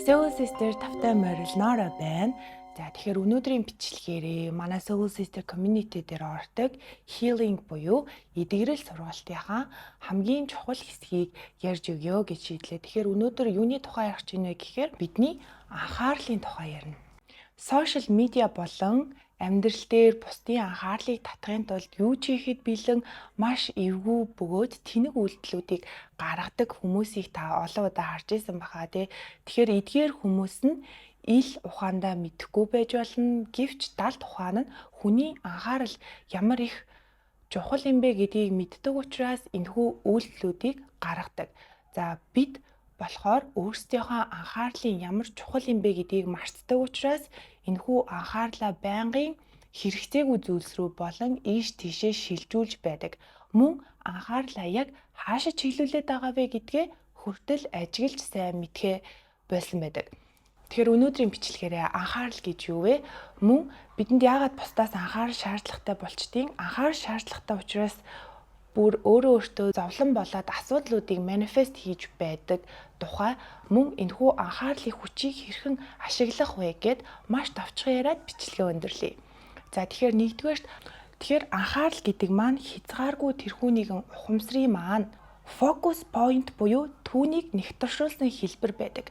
Soul Sister тавтай морилноор байна. За тэгэхээр өнөөдрийн бичлэгээрээ манай Soul Sister community дээр ордог healing буюу эдгэрэл сургалтынхаа хамгийн чухал хэсгийг ярьж өгье гэж шийдлээ. Тэгэхээр өнөөдөр юуны тухай ярих гэж байна вэ гэхээр бидний анхаарлын тухай ярина. Social media болон амьдрал дээр бусдын анхаарлыг татахын тулд юу ч хийхэд бэлэн маш эвгүй бөгөөд тэнэг үйлдэлүүдийг гаргадаг хүмүүсийг та олон удаа харж ирсэн баха тий. Тэгэхээр эдгээр хүмүүс нь ил ухаандаа мэдэхгүй байж болно. Гэвч далд ухаан нь хүний анхаарал ямар их чухал юм бэ гэдгийг мэддэг учраас энэхүү үйлдэлүүдийг гаргадаг. За бид болохоор өөрсдийнхөө анхаарлын ямар чухал юм бэ гэдгийг мартдаг учраас энэхүү анхаарлаа байнгын хэрэгцээгүй зүйлс рүү болон ийш тийшээ шилжүүлж байдаг. Мөн анхаарлаа яг хаашаа чиглүүлээд байгаа вэ гэдгээ хүртэл ажиглаж сайн мэдхээ болсон байдаг. Тэгэхээр өнөөдрийн бичлэгээрээ анхаарал гэж юу вэ? Мөн бидэнд яагаад бусдаас анхаарал шаардлагатай болчдгийг, анхаарал шаардлагатай учраас бүр өөрөө өөртөө зовлон болоод асуудлуудыг манифест хийж байдаг тухай мөн энэхүү анхаарлын хүчийг хэрхэн ашиглах вэ гэд маш товчхон яриад бичлэгээ өндөрлөе. За тэгэхээр анхаарал гэдэг маань хязгааргүй тэрхүү нэгэн ухамсарын маань фокус point буюу түүнийг нэгтршүүлсэн хэлбэр байдаг.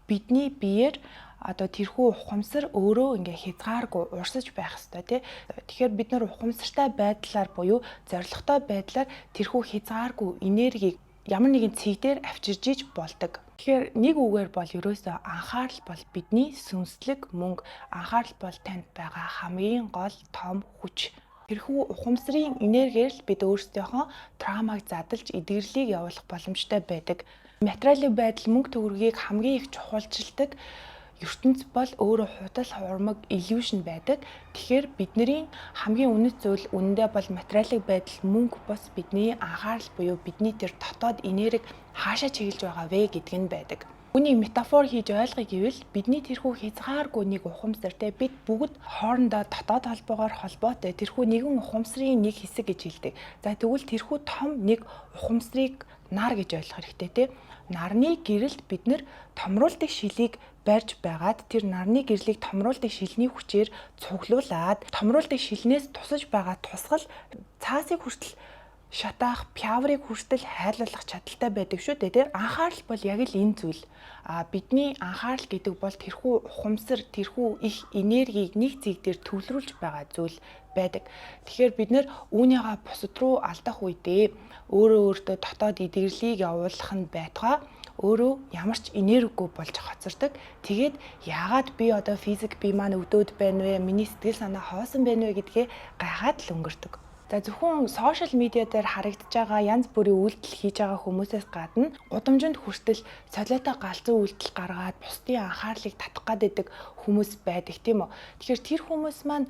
Бидний биеэр тэрхүү ухамсар өөрөө хязгааргүй урсаж байх ёстой тий. Тэгэхээр бид нар ухамсартай байдлаар буюу зорилготой байдлаар тэрхүү хязгааргүй энергийг ямар нэгэн цэг дээр авчирж иж болдог. Тэгэхээр нэг үгээр бол ерөөсөө анхаарал бол бидний сүнслэг мөнгө, анхаарал бол танд байгаа хамгийн гол том хүч. Тэрхүү ухамсарын энергиэр л бид өөрсдийнхөө травмаг задлж эдгэрлийг явуулах боломжтой байдаг. Материалын байдал мөнгө төгрөгийг хамгийн их чухалчилдаг ертөнц бол өөрөө худал хуурмаг illusion байдаг. Тэгэхээр бидний хамгийн үнэт зүйл үнэндээ бол материалын байдал мөнгө бос бидний анхаарал буюу бидний тэр дотоод энерги хаашаа чиглэж байгаа вэ гэдг нь байдаг. Үүнийг метафор хийж ойлгоё гэвэл бидний тэрхүү хязгааргүй нэг ухамсартай бид бүгд хоорондоо дотоод холбоогоор холбоотой тэрхүү нэгэн ухамсарын нэг хэсэг гэж хэлдэг. За тэгвэл тэрхүү том нэг ухамсарыг нар гэж ойлгох хэрэгтэй тий. Нарны гэрэлд бид нэр томруулдаг шилийг барьж байгаад тэр нарны гэрлийг томруулдаг шилний хүчээр цуглуулад томруулдаг шилнээс тусаж байгаа тусгал цаасыг хүртэл шатаах, пяврыг хүртэл хайлуулах чадaltaй байдаг шүү дээ. Тэр анхаарал бол яг л энэ зүйл. Бидний анхаарал гэдэг бол тэрхүү ухамсар, тэрхүү их энергийг нэг зэг дээр төвлөрүүлж байгаа зүйл байдаг. Тэгэхээр бид нэр үүнийгээ бусад руу алдах үедээ өөрөө өөртөө дотоод эдгэрлийг явуулах нь байтугай өөрөө ямар ч энергигүй болж хоцордог. Тэгээд яагаад би одоо физик би маань өвдөөд байна вэ? Миний сэтгэл санаа хоосон байна вэ гэдгээ гайхаад л өнгөрдөг. За зөвхөн сошиал медиа дээр харагдаж байгаа янз бүрийн үйлдэл хийж байгаа хүмүүсээс гадна гудамжинд хүртэл солиотой галзуу үйлдэл гаргаад бусдын анхаарлыг татах гэдэг хүмүүс байдаг тийм үү. Тэгэхээр тэр хүмүүс маань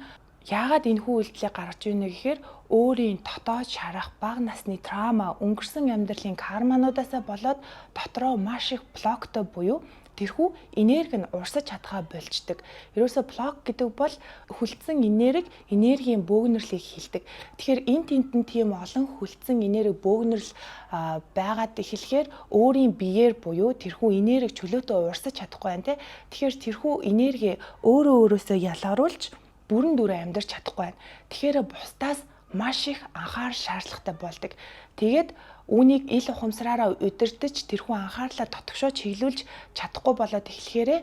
яагаад энэхүү үйлдэлийг гаргаж ийнэ гэхээр өөрийн дотоод шарах бага насны траума, өнгөрсөн амьдралын кармануудаасаа болоод дотроо маш их блоктой буюу тэрхүү энерги нь урсаж чадхаа болждаг. Ерөөсө блок гэдэг бол хүлцсэн энергийн бөөгнөрлийг хэлдэг. Тэгэхээр энэ тентэн тийм олон хүлцсэн энерги бөөгнөрл байгаад эхлэхээр өөрийн биеэр буюу тэрхүү энерги чөлөөтэй урсаж чадахгүй байна те. Тэгэхээр тэрхүү энерги өөрөөсөө ялгаруулж бүрэн дүрээ амьдарч чадахгүй байна. Тэгэхээр бусдаас маш их анхаарал шаардлагатай болдог. Тэгээд үүнийг ил ухамсараараа удирдах тэрхүү анхаарлаа дотгошоо чиглүүлж чадахгүй болоод эхлэхээрээ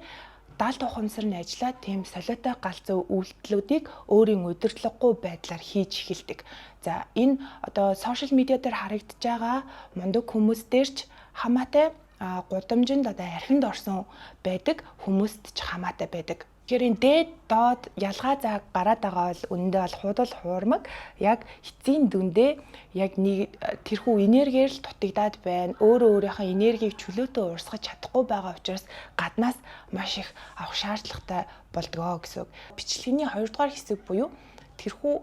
далд ухамсар нь ажиллаад тийм солиотой галзуу үйлдэлүүдийг өөрийн удирдлаггүй байдлаар хийж эхэлдэг. За энэ одоо сошиал медиа дээр харагдаж байгаа мундаг хүмүүс дээр ч хамаатай гудамжинд одоо архинд орсон байдаг хүмүүст ч хамаатай байдаг. Тэгэхээр энэ дээд доод ялгаа зааг гараад байгаа бол үнэндээ бол худал хуурмаг яг эцсийн дүндээ яг нэг тэрхүү энергиэр л дутагдаад байна. Өөрийнхөө энергийг чөлөөтэй урсгаж чадахгүй байгаа учраас гаднаас маш их авах шаардлагатай болдгоо гэсэн үг. Бичлэгийн 2 дугаар хэсэг буюу тэрхүү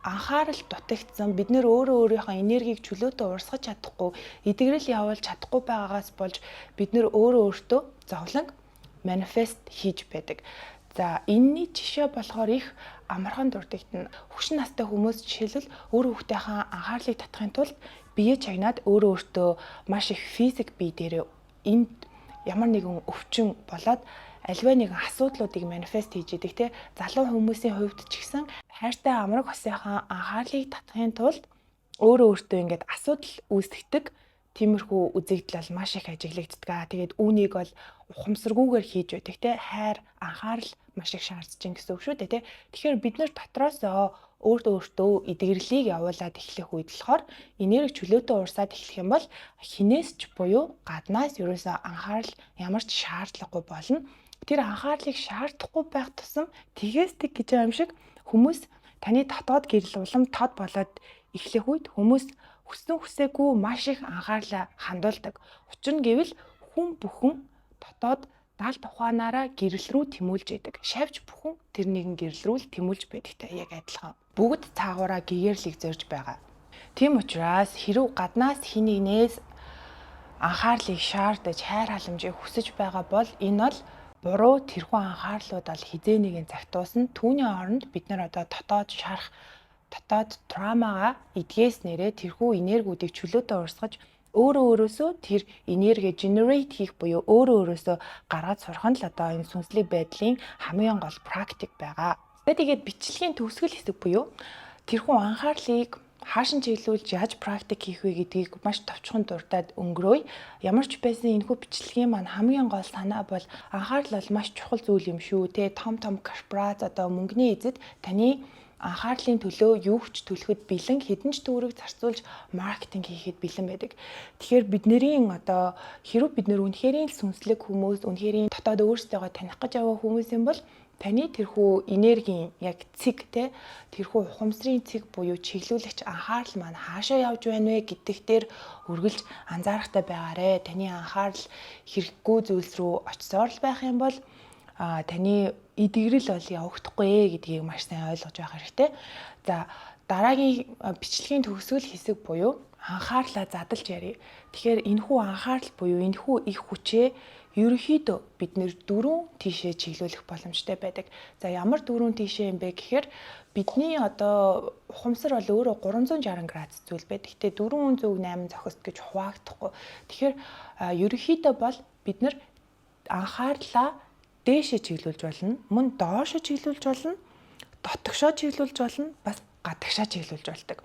анхаарал дутагдсан бид нэр өөрийнхөө энергийг чөлөөтэй урсгаж чадахгүй, эдгэрэл явуулж чадахгүй байгаагаас болж бид нэр өөртөө зовлон манифест хийж байдаг. За энэний жишээ болохоор их амархан дурддагтана. Хөгшин настай хүмүүс жишээлбэл өөр хүүхдийнхээ анхаарлыг татахын тулд бие чагнаад өөрөө өөртөө маш их физик бие дээр энд ямар нэгэн өвчин болоод альва нэгэн асуудлуудыг манифест хийж идэг те залуу хүмүүсийн хувьд ч гэсэн хайртай амраг хосынхаа анхаарлыг татахын тулд өөрөө өөртөө ингээд асуудал үүсгдэг тиймэрхүү үзэгдэл бол маш их ажиглагддаг. Тэгээд үүнийг бол ухамсаргүйгээр хийж байдаг те хайр анхаарал маш их шаардж чинь гэсэн үг шүү дээ те. Тэгэхээр бид нэр дотроосоо өөртөө эдгэрлийг явуулаад эхлэх үед болохоор энерги чөлөөтэй уурсаад эхлэх юм бол хинээс ч буюу гаднаас ерөөсөө анхаарал ямар ч шаардлагагүй болно. Тэр анхаарлыг шаардахгүй байх тусам тгээс тэг гэж байгаа юм шиг хүмүүс таны дотоод гэрэл улам тод болоод эхлэх үед хүмүүс хүссэн хүсээгүй маш их анхаарлаа хандуулдаг. Учир нь гэвэл хүн бүхэн дотоод даалт ухаанаараа гэрэл рүү тэмүүлж яадаг. Шавж бүхэн тэр нэгэн гэрэл рүү л тэмүүлж байдагтай яг адилхан. Бүгд цаагаараа гэгэрлийг зорж байгаа. Тийм учраас хэрв гаднаас хин нэгнээс анхаарлыг шаардаж хайр халамжийг хүсэж байгаа бол энэ бол буруу тэрхүү анхаарлууд бол хизээ нэгэн загтуусан. Түүний оронд бид нар одоо дотоод травмагаа эдгээснээрээ тэрхүү энергиудыг чөлөөтэй урсгаж өөрөөсөө тэр энерги generate хийх буюу өөрөөсөө гаргаж сурах нь л одоо энэ сүнслэг байдлын хамгийн гол практик байгаа. Тэгээд бичлэгийн төгсгөл хэсэг буюу тэрхүү анхаарлыг хаашин чиглүүлж яаж практик хийх вэ гэдгийг маш товчхон дурдаад өнгөрөөе. Ямар ч байсан энэхүү бичлэгийн маань хамгийн гол санаа бол анхаарал бол маш чухал зүйл юм шүү. Том корпорац одоо мөнгөний эзэд таны анхаарлын төлөө юу ч төлөхөд бэлэн хэдэн ч төгрөг зарцуулж маркетинг хийхэд бэлэн байдаг. Тэгэхээр хэрвээ бид нэр үнэхэрийн сүнслэг хүмүүс, үнэхэрийн дотоод өөрсдөө таних гэж яваа хүмүүс юм бол таны тэрхүү энергийн яг цэг тэрхүү ухамсарын цэг буюу чиглүүлэгч анхаарал маань хаашаа явж байна вэ гэдэгт дээр үргэлж анзаарахтай байгаарэ. Таны анхаарал хэрэггүй зүйлс рүү очисоор л байх юм бол таны эдгэрэл бол явагдахгүй гэдгийг маш сайн ойлгож байх хэрэгтэй. За дараагийн бичлэгийн төгсгөл хэсэг буюу анхаарлаа задлж ярив. Тэгэхээр энэхүү анхаарал буюу энэхүү их хүчээ ерөнхийдөө бид нэр дөрвөн тийшээ чиглүүлэх боломжтой байдаг. За ямар дөрвөн тийшээ юм бэ гэхээр бидний одоо ухамсар бол өөрөө 360 градус зүйл байдаг. Гэтэ 408 зохист гэж хуваагдахгүй. Тэгэхээр ерөнхийдөө бол бид нар анхаарлаа дээшээ чиглүүлж болно, мөн доошоо чиглүүлж болно, дотгошоо чиглүүлж болно, бас гадагшаа чиглүүлж болдог.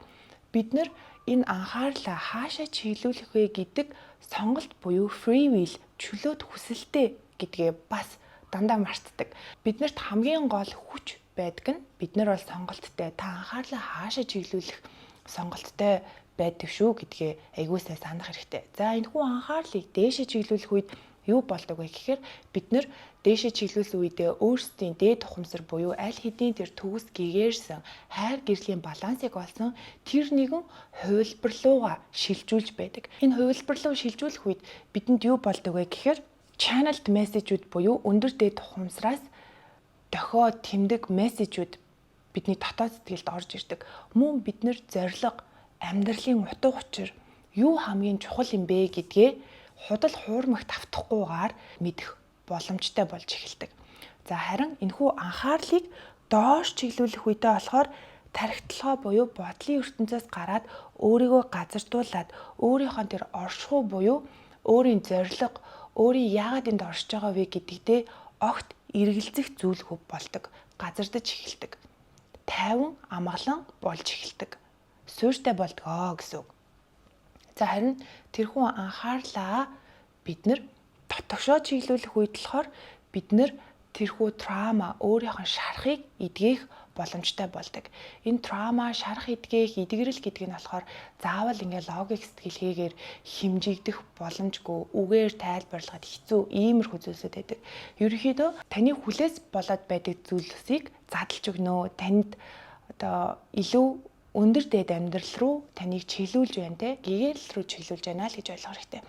Бид нар энэ анхаарлаа хаашаа чиглүүлэх вэ гэдэг сонголт буюу free will чөлөөт хүсэлтэй гэдгээ бас дандаа мартдаг. Биднэрт хамгийн гол хүч байдаг нь бид нар бол сонголттой. Та анхаарлаа хаашаа чиглүүлэх сонголттой байдаг шүү гэдгээ аягүй сайн санах хэрэгтэй. За энэхүү анхаарлыг дээшээ чиглүүлэх үед юу болдог вэ гэхээр бид нар дээшээ чиглүүлсэн үедээ өөрсдийн дээд ухамсар буюу аль хэдийн тэр төгс гэгээрсэн хайр гэрлийн балансыг олсон тэр нэгэн хувилбарлууга шилжүүлж байдаг. Энэ хувилбарлууг шилжүүлэх үед бидэнд юу болдог вэ гэхээр channeled message-үүд буюу өндөр дээд ухамсараас дохиод тэмдэг мессежүүд бидний дотоод сэтгэлд орж ирдэг. Мөн бид нэр зориг, амьдралын утга учир юу хамгийн чухал юм бэ гэдгээ худал хуурмагт автахгүйгээр мэдэх боломжтой болж эхэлдэг. За харин энэхүү анхаарлыг доош чиглүүлэх үедээ болохоор тархитлогоо буюу бодлын ертөнцөөс гараад өөрийгөө газардуулаад өөрийнхөө тэр оршихуй буюу өөрийн зориг, өөрийн яагаад энд оршиж байгаа вэ гэдэгтээ огт эргэлзэх зүйлгүй болдог. Газардаж эхэлдэг. Тайван амгалан болж эхэлдэг. Суурьтай болдгоо гэсэн үг. За харин тэрхүү анхаарлаа бид нар дотгошоо чиглүүлэх үед болохоор бид нар тэрхүү траума өөрийнхөө шарахыг эдгэх боломжтой болдог. Энэ траума шарах эдгэх, эдгэрэл гэдэг нь болохоор заавал ингээ логик сэтгэлгээгээр хэмжигдэх боломжгүй, үгээр тайлбарлахад хэцүү иймэрхүү зүйлсүүд байдаг. Ерөнхийдөө таны хүлээс болоод байдаг зүйлсийг задлж өгнө. Танд одоо илүү өндөр дээд амьдрал руу таныг чиглүүлж байна те гэгэрэл рүү чиглүүлж байна л гэж ойлгох хэрэгтэй.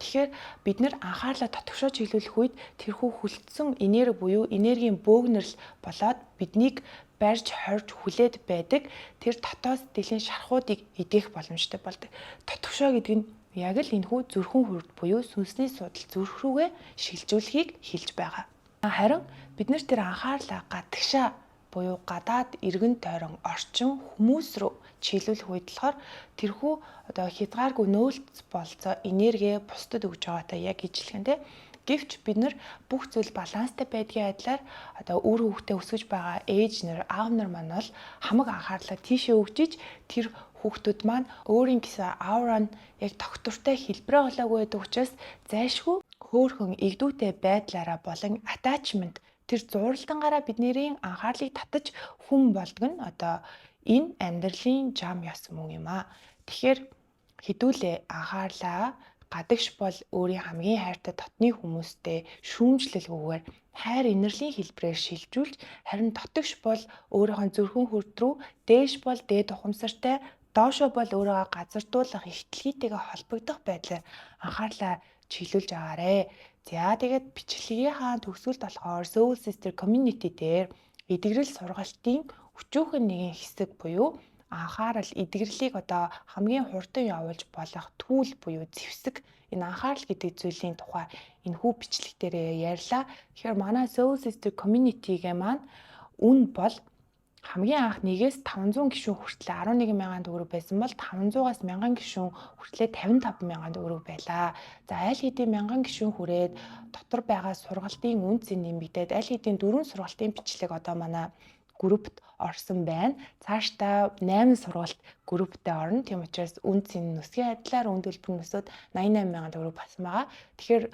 Тэгэхээр бид нэр анхаарлаа дотгошоо чиглүүлэх үед тэрхүү хүлцсэн энерги буюу энергийн бөөгнөрл болоод биднийг барьж хорж хүлээд байдаг тэр дотоод сэтгэлийн шархуудыг эдгэх боломжтой болдог. Дотгошоо гэдэг нь яг л энэхүү зүрхэн хүрд буюу сүнсний судал зүрх рүүгээ шилжүүлэхийг хэлж байгаа. Харин бид нэр тэр анхаарлаа гадагшаа буюу гадаад эргэн тойрон орчин хүмүүс рүү чиглүүлэх үед болохоор тэрхүү одоо хязгааргүй нөөлт болцоо энерги бусдад өгж байгаатай яг ижилхэн те Гэвч бид нар бүх зүйл баланстай байдгийн адилаар одоо үр хүүхдээ өсгөж байгаа ээж нар, аав нар маань бол хамаг анхаарлаа тийшээ өгчиж тэр хүүхдүүд маань өөрийн гэсэн аураа нь яг тогтвортой хэлбэрээ олоогүй байдаг учраас зайлшгүй хөөхөн игдүүтэй байдлаараа болон attachment тэр зууралтангаараа бидний анхаарлыг татаж хүн болдог нь одоо энэ амьдралын жам яс мөн юм аа. Тэгэхээр хэдүүлээ анхаарлаа гадагш бол өөрийн хамгийн хайртай дотны хүмүүстэй шүүмжлэлгүйгээр хайр инэрлийн хэлбэрээр шилжүүлж харин дотогш бол өөрийнхөө зүрхэн хүрд рүү дээш бол дээд ухамсартай доошо бол өөрийгөө газардуулах ихтэлгийтэйгээ холбогдох байдлаар анхаарлаа чиглүүлж агаарэ. За тэгээд бичлэгийнхаа төгсгөлд болохоор Soul Sister Community дээр эдгэрэл сургалтын өчүүхэн нэгэн хэсэг буюу анхаарал эдгэрлийг одоо хамгийн хурдан явуулж болох түүл буюу зэвсэг энэ анхаарал гэдэг зүйлийн тухай энэ хүү бичлэг дээр ярьлаа. Тэгэхээр манай Soul Sister Community-гээ маань үн бол хамгийн анх 1-ээс 500 гишүүн хүртэл 11,000 төгрөг байсан бол 500-аас 1000 гишүүн хүртэл 55,000 төгрөг байлаа. За аль хэдийн 1000 гишүүн хүрээд дотор байгаа сургалтын үнц нэмэгдээд аль хэдийн 4 сургалтын бичлэг одоо манай группт орсон байна. Цаашдаа 8 сургалт групптэй орно. Тийм учраас үнцийн нөсгийн адилаар үн төлбөр нөсөд 88,000 төгрөг басан байгаа. Тэгэхээр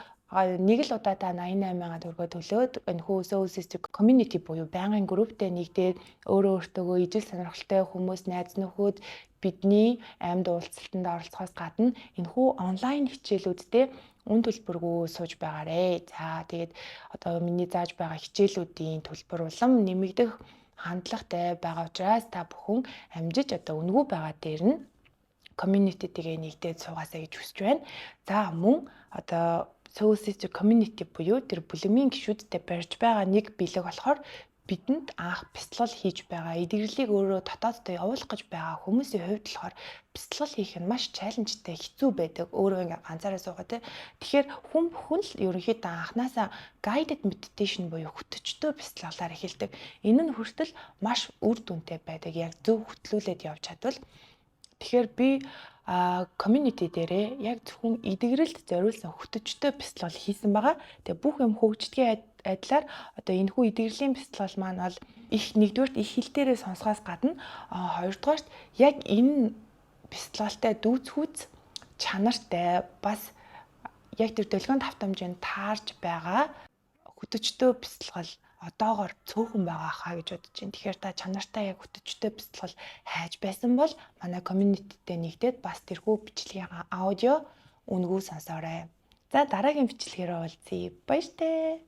нэг л удаадаа 88,000 төгрөгөө төлөөд энэ хүү Soul Sister Community буюу байнгын групптэй нэгдээд өөртөөгөө ижил сонирхолтой хүмүүс, найз нөхөд бидний амьд уулзалтанд оролцохоос гадна энэ хүү онлайн хичээлүүдтэй үн төлбөргүй сууж байгаарэ. За тэгээд одоо миний зааж байгаа хичээлүүдийн төлбөр улам нэмэгдэх хандлагатай байгаа учраас та бүхэн амжиж одоо үнэгүй байгаа дээр нь community-тэйгээ нэгдээд суугаасаа гэж хүсэж байна. За мөн одоо Soul Sister Community буюу тэр бүлэмийн гишүүдтэй барьж байгаа нэг бэлэг болохоор бидэнд анх бяцлал хийж байгаа эдгэрлийг өөрөө дотооддоо явуулах гэж байгаа хүмүүсийн хувьд болохоор бяцлал хийх нь маш чаленжтай хэцүү байдаг. Өөрөө ингээ ганцаараа суугаад те. Тэгэхээр хүн бүхэн л ерөнхийдөө анханасаа guided meditation буюу хөтөчтөө бяцлаглаар эхэлдэг. Энэ нь хүртэл маш үр дүнтэй байдаг. Яг зөв хөтлүүлээд явж чадвал тэгэхээр би community дээрээ яг зөвхөн эдгэрэлд зориулсан хөтөчтөө бяцлал хийсэн байгаа. Тэгээ бүх юм хөгждгийн адилаар одоо энэ хүү эдгэрлийн бяцлал маань бол их нэгдүгээрт их хил дээрээ сонсгоос гадна хоёрдугаарт яг энэ бяцлагалтай дүүцхүүц чанартай бас яг тэр долгион тавтамжинд таарж байгаа хөтөчтөө бяцлал одоогоор цөөхөн байгаа хаа гэж бодож байна. Тэгэхээр та чанартай яг хөтөчтөө бяцлал хайж байсан бол манай community-тэй нэгдээд бас тэрхүү бичлэгийн аудио үнэгүй сонсоорой. За дараагийн бичлэгээр уулзъя. Баяртай.